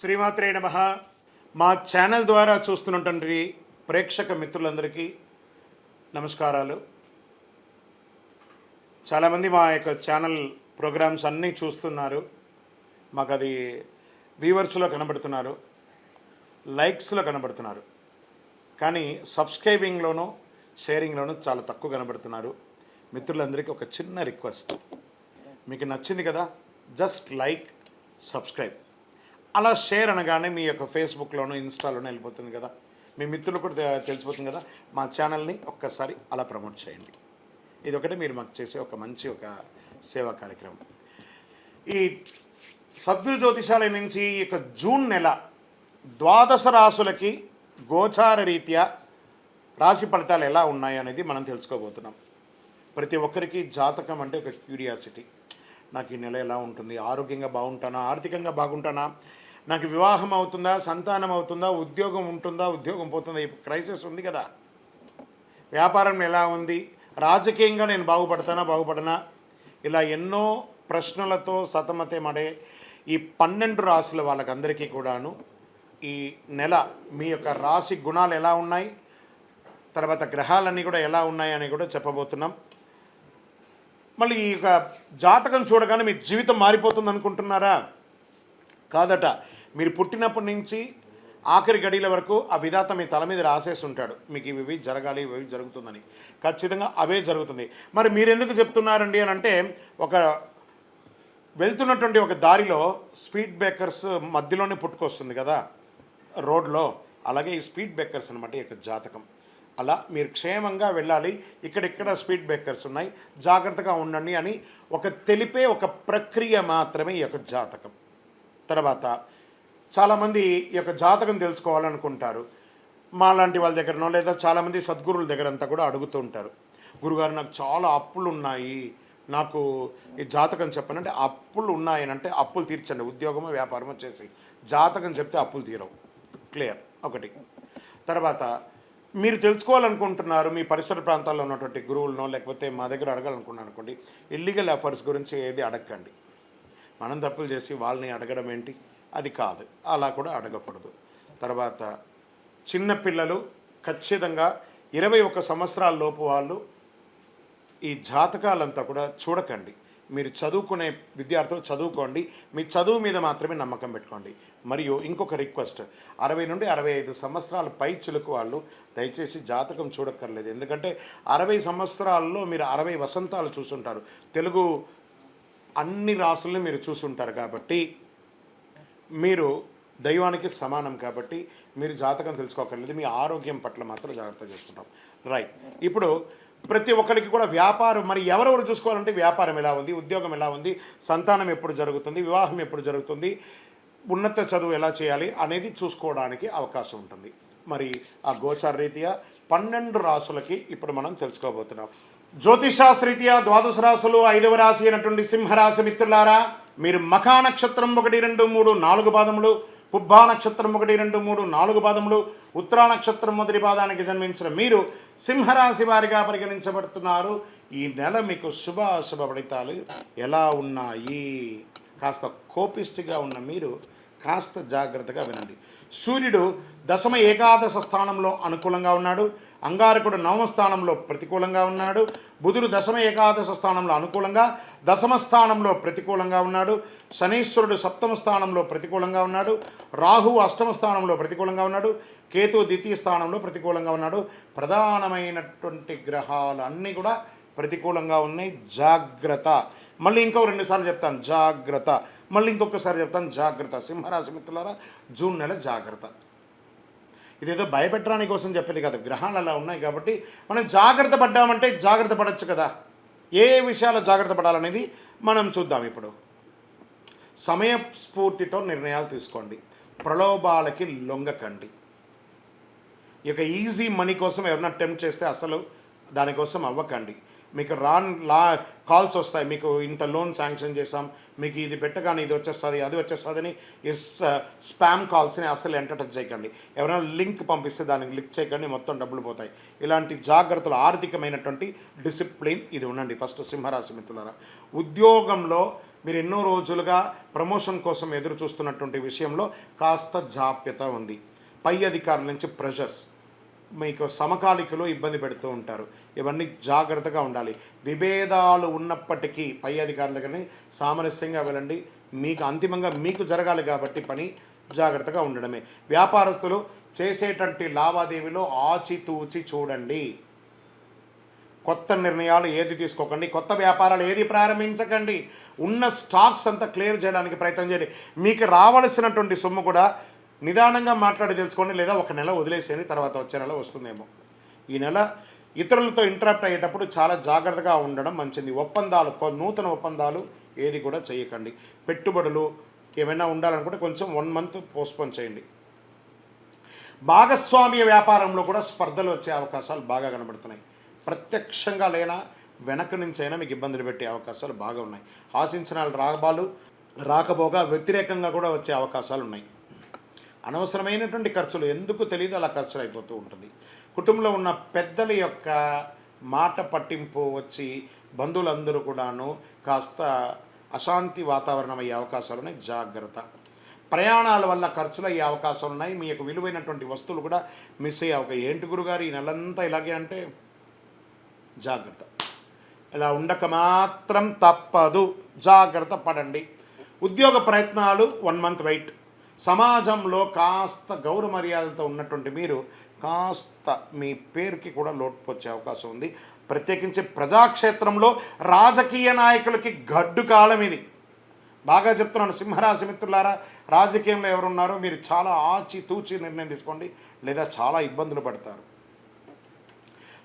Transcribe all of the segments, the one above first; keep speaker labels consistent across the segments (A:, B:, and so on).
A: శ్రీమాత్రే నమః. మా ఛానల్ ద్వారా చూస్తున్నటువంటి ప్రేక్షక మిత్రులందరికీ నమస్కారాలు. చాలామంది మా యొక్క ఛానల్ ప్రోగ్రామ్స్ అన్నీ చూస్తున్నారు. మాకు అది వ్యూవర్స్లో కనబడుతున్నారు, లైక్స్లో కనబడుతున్నారు, కానీ సబ్స్క్రైబింగ్లోనూ షేరింగ్లోనూ చాలా తక్కువ కనబడుతున్నారు. మిత్రులందరికీ ఒక చిన్న రిక్వెస్ట్, మీకు నచ్చింది కదా, జస్ట్ లైక్, సబ్స్క్రైబ్, అలా షేర్ అనగానే మీ యొక్క ఫేస్బుక్లోనూ ఇన్స్టాలోనూ వెళ్ళిపోతుంది కదా, మీ మిత్రులు కూడా తెలిసిపోతుంది కదా. మా ఛానల్ని ఒక్కసారి అలా ప్రమోట్ చేయండి. ఇది ఒకటి మీరు మాకు చేసే ఒక మంచి సేవా కార్యక్రమం. ఈ సద్గురు జ్యోతిషాలయం నుంచి ఈ యొక్క జూన్ నెల ద్వాదశ రాశులకి గోచార రీత్యా రాశి ఫలితాలు ఎలా ఉన్నాయి అనేది మనం తెలుసుకోబోతున్నాం. ప్రతి ఒక్కరికి జాతకం అంటే ఒక క్యూరియాసిటీ. నాకు ఈ నెల ఎలా ఉంటుంది, ఆరోగ్యంగా బాగుంటానా, ఆర్థికంగా బాగుంటానా, నాకు వివాహం అవుతుందా, సంతానం అవుతుందా, ఉద్యోగం ఉంటుందా, ఉద్యోగం పోతుందా, ఈ క్రైసిస్ ఉంది కదా, వ్యాపారం ఎలా ఉంది, రాజకీయంగా నేను బాగుపడనా, ఇలా ఎన్నో ప్రశ్నలతో సతమతమడే ఈ 12 రాశుల వాళ్ళకందరికీ కూడాను ఈ నెల మీ యొక్క రాశి గుణాలు ఎలా ఉన్నాయి, తర్వాత గ్రహాలన్నీ కూడా ఎలా ఉన్నాయి అని కూడా చెప్పబోతున్నాం. మళ్ళీ ఈ యొక్క జాతకం చూడగానే మీ జీవితం మారిపోతుంది అనుకుంటున్నారా? కాదట. మీరు పుట్టినప్పటి నుంచి ఆఖరి గడియల వరకు ఆ విధాత మీ తల మీద రాసేసి ఉంటాడు, మీకు ఇవి జరగాలి, ఇవి జరుగుతుందని. ఖచ్చితంగా అవే జరుగుతుంది. మరి మీరెందుకు చెప్తున్నారండి అని అంటే, ఒక వెళ్తున్నటువంటి ఒక దారిలో స్పీడ్ బ్రేకర్స్ మధ్యలోనే పుట్టుకొస్తుంది కదా రోడ్లో, అలాగే ఈ స్పీడ్ బ్రేకర్స్ అనమాట ఈ యొక్క జాతకం. అలా మీరు క్షేమంగా వెళ్ళాలి, ఇక్కడెక్కడ స్పీడ్ బ్రేకర్స్ ఉన్నాయి, జాగ్రత్తగా ఉండండి అని తెలిపే ఒక ప్రక్రియ మాత్రమే ఈ యొక్క జాతకం. తర్వాత చాలామంది ఈ యొక్క జాతకం తెలుసుకోవాలనుకుంటారు. మా లాంటి వాళ్ళ దగ్గరనో లేదా చాలామంది సద్గురుల దగ్గర అంతా కూడా అడుగుతూ ఉంటారు, గురుగారు నాకు చాలా అప్పులు ఉన్నాయి, నాకు ఈ జాతకం చెప్పనంటే, అప్పులు ఉన్నాయనంటే అప్పులు తీర్చండి, ఉద్యోగమో వ్యాపారమో చేసి జాతకం చెప్తే అప్పులు తీరవు. క్లియర్ ఒకటి. తర్వాత మీరు తెలుసుకోవాలనుకుంటున్నారు, మీ పరిసర ప్రాంతాల్లో ఉన్నటువంటి గురువులనో లేకపోతే మా దగ్గర అడగాలనుకున్నారు అనుకోండి, ఇల్లీగల్ అఫైర్స్ గురించి ఏది అడగండి. మనం తప్పులు చేసి వాళ్ళని అడగడం ఏంటి, అది కాదు, అలా కూడా అడగకూడదు. తర్వాత చిన్నపిల్లలు ఖచ్చితంగా 21 సంవత్సరాల లోపు వాళ్ళు ఈ జాతకాలంతా కూడా చూడకండి. మీరు చదువుకునే విద్యార్థులు చదువుకోండి, మీ చదువు మీద మాత్రమే నమ్మకం పెట్టుకోండి. మరియు ఇంకొక రిక్వెస్ట్, 60 నుండి 65 సంవత్సరాల పై చిలుకు వాళ్ళు దయచేసి జాతకం చూడక్కర్లేదు. ఎందుకంటే 60 సంవత్సరాల్లో మీరు 60 వసంతాలు చూసుంటారు, తెలుగు అన్ని రాసుల్ని మీరు చూసుంటారు. కాబట్టి మీరు దైవానికి సమానం, కాబట్టి మీరు జాతకం తెలుసుకోకర్లేదు, మీ ఆరోగ్యం పట్ల మాత్రం జాగ్రత్త చేసుకుంటాం. రైట్. ఇప్పుడు ప్రతి ఒక్కరికి కూడా వ్యాపారం, మరి ఎవరెవరు చూసుకోవాలంటే వ్యాపారం ఎలా ఉంది, ఉద్యోగం ఎలా ఉంది, సంతానం ఎప్పుడు జరుగుతుంది, వివాహం ఎప్పుడు జరుగుతుంది, ఉన్నత చదువు ఎలా చేయాలి అనేది చూసుకోవడానికి అవకాశం ఉంటుంది. మరి ఆ గోచార రీత్యా 12 రాసులకి ఇప్పుడు మనం తెలుసుకోబోతున్నాం. జ్యోతిషాస్త్రీత్యా ద్వాదశ రాశులు 5వ రాశి అయినటువంటి సింహరాశి మిత్రులారా, మీరు మఖా నక్షత్రం 1, 2, 3, 4 పాదములు, పుబ్బా నక్షత్రం 1, 2, 3, 4 పాదములు, ఉత్తరా నక్షత్రం మొదటి పాదానికి జన్మించిన మీరు సింహరాశి వారిగా పరిగణించబడుతున్నారు. ఈ నెల మీకు శుభాశుభ ఫలితాలు ఎలా ఉన్నాయి? కాస్త కోపిష్టిగా ఉన్న మీరు కాస్త జాగ్రత్తగా వినండి. సూర్యుడు దశమ ఏకాదశ స్థానంలో అనుకూలంగా ఉన్నాడు, అంగారకుడు 9వ స్థానంలో ప్రతికూలంగా ఉన్నాడు, బుధుడు దశమ ఏకాదశ స్థానంలో అనుకూలంగా, దశమ స్థానంలో ప్రతికూలంగా ఉన్నాడు, శనీశ్వరుడు 7వ స్థానంలో ప్రతికూలంగా ఉన్నాడు, రాహువు 8వ స్థానంలో ప్రతికూలంగా ఉన్నాడు, కేతు ద్వితీయ స్థానంలో ప్రతికూలంగా ఉన్నాడు. ప్రధానమైనటువంటి గ్రహాలు అన్నీ కూడా ప్రతికూలంగా ఉన్నాయి. జాగ్రత్త. మళ్ళీ ఇంకో 2 సార్లు చెప్తాను, జాగ్రత్త. మళ్ళీ ఇంకొకసారి చెప్తాను, జాగ్రత్త. సింహరాశి మిత్రులారా, జూన్ నెల జాగ్రత్త. ఇదేదో భయపెట్టడానికి కోసం చెప్పేది కాదు, గ్రహాలు అలా ఉన్నాయి కాబట్టి మనం జాగ్రత్త పడ్డామంటే జాగ్రత్త పడవచ్చు కదా. ఏ విషయాల్లో జాగ్రత్త పడాలనేది మనం చూద్దాం. ఇప్పుడు సమయస్ఫూర్తితో నిర్ణయాలు తీసుకోండి, ప్రలోభాలకి లొంగకండి. ఇక ఈజీ మనీ కోసం ఎవరైనా అటెంప్ట్ చేస్తే అసలు దానికోసం అవ్వకండి. మీకు కాల్స్ వస్తాయి, మీకు ఇంత లోన్ శాంక్షన్ చేసాం, మీకు ఇది పెట్టగానే ఇది వచ్చేస్తుంది, అది వచ్చేస్తుందని ఈ స్పామ్ కాల్స్ని అసలు ఎంటర్టైన్ చేయకండి. ఎవరైనా లింక్ పంపిస్తే దానికి క్లిక్ చేయకండి, మొత్తం డబ్బులు పోతాయి. ఇలాంటి జాగ్రత్తలు, ఆర్థికమైనటువంటి డిసిప్లిన్ ఇది ఉండండి. ఫస్ట్ సింహరాశి మిత్రులారా, ఉద్యోగంలో మీరు ఎన్నో రోజులుగా ప్రమోషన్ కోసం ఎదురు చూస్తున్నటువంటి విషయంలో కాస్త జాప్యత ఉంది. పై అధికారుల నుంచి ప్రెషర్స్, మీకు సమకాలికలో ఇబ్బంది పెడుతూ ఉంటారు. ఇవన్నీ జాగ్రత్తగా ఉండాలి. విభేదాలు ఉన్నప్పటికీ పై అధికారుల దగ్గరని సామరస్యంగా వెళ్ళండి. మీకు అంతిమంగా మీకు జరగాలి కాబట్టి పని జాగ్రత్తగా ఉండడమే. వ్యాపారస్తులు చేసేటువంటి లావాదేవీలో ఆచితూచి చూడండి. కొత్త నిర్ణయాలు ఏది తీసుకోకండి. కొత్త వ్యాపారాలు ఏది ప్రారంభించకండి. ఉన్న స్టాక్స్ అంతా క్లియర్ చేయడానికి ప్రయత్నం చేయండి. మీకు రావాల్సినటువంటి సొమ్ము కూడా నిదానంగా మాట్లాడి తెలుసుకోండి, లేదా ఒక నెల వదిలేసేయండి, తర్వాత వచ్చే నెల వస్తుందేమో. ఈ నెల ఇతరులతో ఇంటరాక్ట్ అయ్యేటప్పుడు చాలా జాగ్రత్తగా ఉండడం మంచిది. ఒప్పందాలు, నూతన ఒప్పందాలు ఏది కూడా చేయకండి. పెట్టుబడులు ఏమైనా ఉండాలనుకుంటే కొంచెం 1 month పోస్ట్పోన్ చేయండి. భాగస్వామ్య వ్యాపారంలో కూడా స్పర్ధలు వచ్చే అవకాశాలు బాగా కనబడుతున్నాయి. ప్రత్యక్షంగా లేనా వెనక నుంచైనా మీకు ఇబ్బందులు పెట్టే అవకాశాలు బాగా ఉన్నాయి. ఆశించిన లాభాలు రాకపోగా వ్యతిరేకంగా కూడా వచ్చే అవకాశాలు ఉన్నాయి. అనవసరమైనటువంటి ఖర్చులు ఎందుకు తెలియదు అలా ఖర్చులు అయిపోతూ ఉంటుంది. కుటుంబంలో ఉన్న పెద్దల యొక్క మాట పట్టింపు వచ్చి బంధువులందరూ కూడాను కాస్త అశాంతి వాతావరణం అయ్యే అవకాశాలు ఉన్నాయి. జాగ్రత్త. ప్రయాణాల వల్ల ఖర్చులు అయ్యే అవకాశాలు ఉన్నాయి. మీ యొక్క విలువైనటువంటి వస్తువులు కూడా మిస్ అయ్యే అవకాశం. ఏంటి గురుగారు ఈ నెలంతా ఇలాగే అంటే జాగ్రత్త. ఇలా ఉండక మాత్రం తప్పదు. జాగ్రత్త పడండి. ఉద్యోగ ప్రయత్నాలు 1 month వెయిట్. సమాజంలో కాస్త గౌరవ మర్యాదలతో ఉన్నటువంటి మీరు కాస్త మీ పేరుకి కూడా లోటు వచ్చే అవకాశం ఉంది. ప్రత్యేకించి ప్రజాక్షేత్రంలో రాజకీయ నాయకులకి గడ్డు కాలం ఇది. బాగా చెప్తున్నాను సింహరాశి మిత్రులారా, రాజకీయంలో ఎవరున్నారో మీరు చాలా ఆచితూచి నిర్ణయం తీసుకోండి, లేదా చాలా ఇబ్బందులు పడతారు.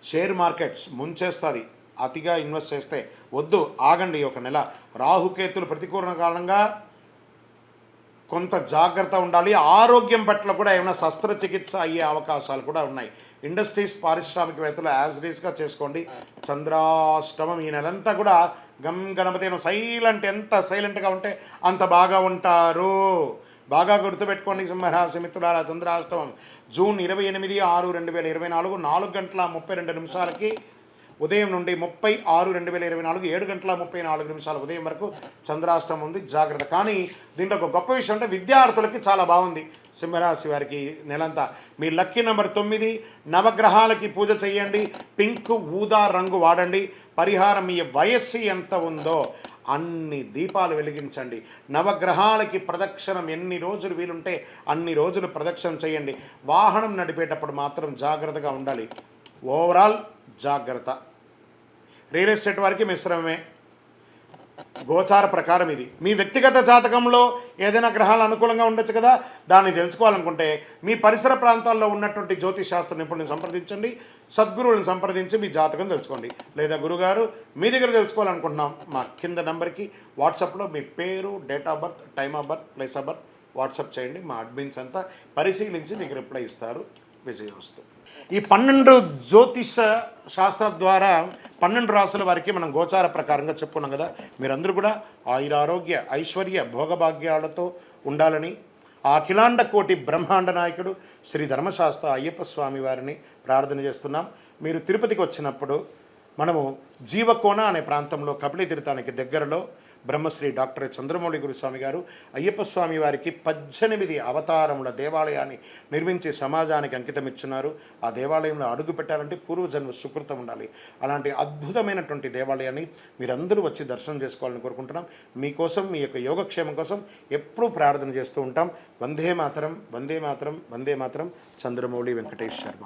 A: షేర్ మార్కెట్స్ ముంచేస్తుంది. అతిగా ఇన్వెస్ట్ చేస్తే వద్దు, ఆగండి. ఒక నెల రాహుకేతులు ప్రతికూల కారణంగా కొంత జాగ్రత్త ఉండాలి. ఆరోగ్యం పట్ల కూడా ఏమైనా శస్త్రచికిత్స అయ్యే అవకాశాలు కూడా ఉన్నాయి. ఇండస్ట్రీస్, పారిశ్రామికవేత్తలు యాజ్ ఇట్ ఈస్గా చేసుకోండి. చంద్రాష్టమం ఈ నెలంతా కూడా గణపతి సైలెంట్, ఎంత సైలెంట్గా ఉంటే అంత బాగా ఉంటారు. బాగా గుర్తుపెట్టుకోండి సింహరాశి మిత్రులారా. చంద్రాష్టమం జూన్ 28/6/2024 4:32 ఉదయం నుండి 30/6/2024 7:34 ఉదయం వరకు చంద్రాష్టమం ఉంది. జాగ్రత్త. కానీ దీంట్లో ఒక గొప్ప విషయం అంటే విద్యార్థులకి చాలా బాగుంది. సింహరాశి వారికి నెలంతా మీ లక్కీ నెంబర్ 9. నవగ్రహాలకి పూజ చేయండి. పింక్, ఊదా రంగు వాడండి. పరిహారం మీ వయస్సు ఎంత ఉందో అన్ని దీపాలు వెలిగించండి. నవగ్రహాలకి ప్రదక్షిణం ఎన్ని రోజులు వీలుంటే అన్ని రోజులు ప్రదక్షిణం చేయండి. వాహనం నడిపేటప్పుడు మాత్రం జాగ్రత్తగా ఉండాలి. ఓవరాల్ జాగ్రత్త. రియల్ ఎస్టేట్ వారికి మిశ్రమమే. గోచార ప్రకారం ఇది. మీ వ్యక్తిగత జాతకంలో ఏదైనా గ్రహాలు అనుకూలంగా ఉండొచ్చు కదా, దాన్ని తెలుసుకోవాలనుకుంటే మీ పరిసర ప్రాంతాల్లో ఉన్నటువంటి జ్యోతిష్ శాస్త్ర నిపుణులను సంప్రదించండి. సద్గురువులను సంప్రదించి మీ జాతకం తెలుసుకోండి. లేదా గురుగారు మీ దగ్గర తెలుసుకోవాలనుకుంటున్నాం, మా కింద నెంబర్కి వాట్సాప్లో మీ పేరు, date of birth, time of birth, place of birth WhatsApp చేయండి. మా అడ్మిన్స్ అంతా పరిశీలించి మీకు రిప్లై ఇస్తారు. విజయవస్తు. ఈ 12 జ్యోతిష శాస్త్రం ద్వారా 12 రాసుల వారికి మనం గోచార ప్రకారంగా చెప్పుకున్నాం కదా. మీరందరూ కూడా ఆయురారోగ్య ఐశ్వర్య భోగభాగ్యాలతో ఉండాలని ఆ అఖిలాండ కోటి బ్రహ్మాండ నాయకుడు శ్రీ ధర్మశాస్త్ర అయ్యప్ప స్వామి వారిని ప్రార్థన చేస్తున్నాం. మీరు తిరుపతికి వచ్చినప్పుడు మనము జీవకోన అనే ప్రాంతంలో కపిలి తీర్థానికి దగ్గరలో బ్రహ్మశ్రీ డాక్టర్ చంద్రమౌళి గురుస్వామి గారు అయ్యప్ప స్వామి వారికి 18 అవతారముల దేవాలయాన్ని నిర్మించి సమాజానికి అంకితం ఇచ్చున్నారు. ఆ దేవాలయంలో అడుగు పెట్టాలంటే పూర్వజన్మ సుకృతం ఉండాలి. అలాంటి అద్భుతమైనటువంటి దేవాలయాన్ని మీరందరూ వచ్చి దర్శనం చేసుకోవాలని కోరుకుంటున్నాం. మీకోసం, మీ యొక్క యోగక్షేమం కోసం ఎప్పుడూ ప్రార్థన చేస్తూ ఉంటాం. వందే మాతరం, వందే మాతరం, వందే మాతరం. చంద్రమౌళి వెంకటేష్ శర్మ.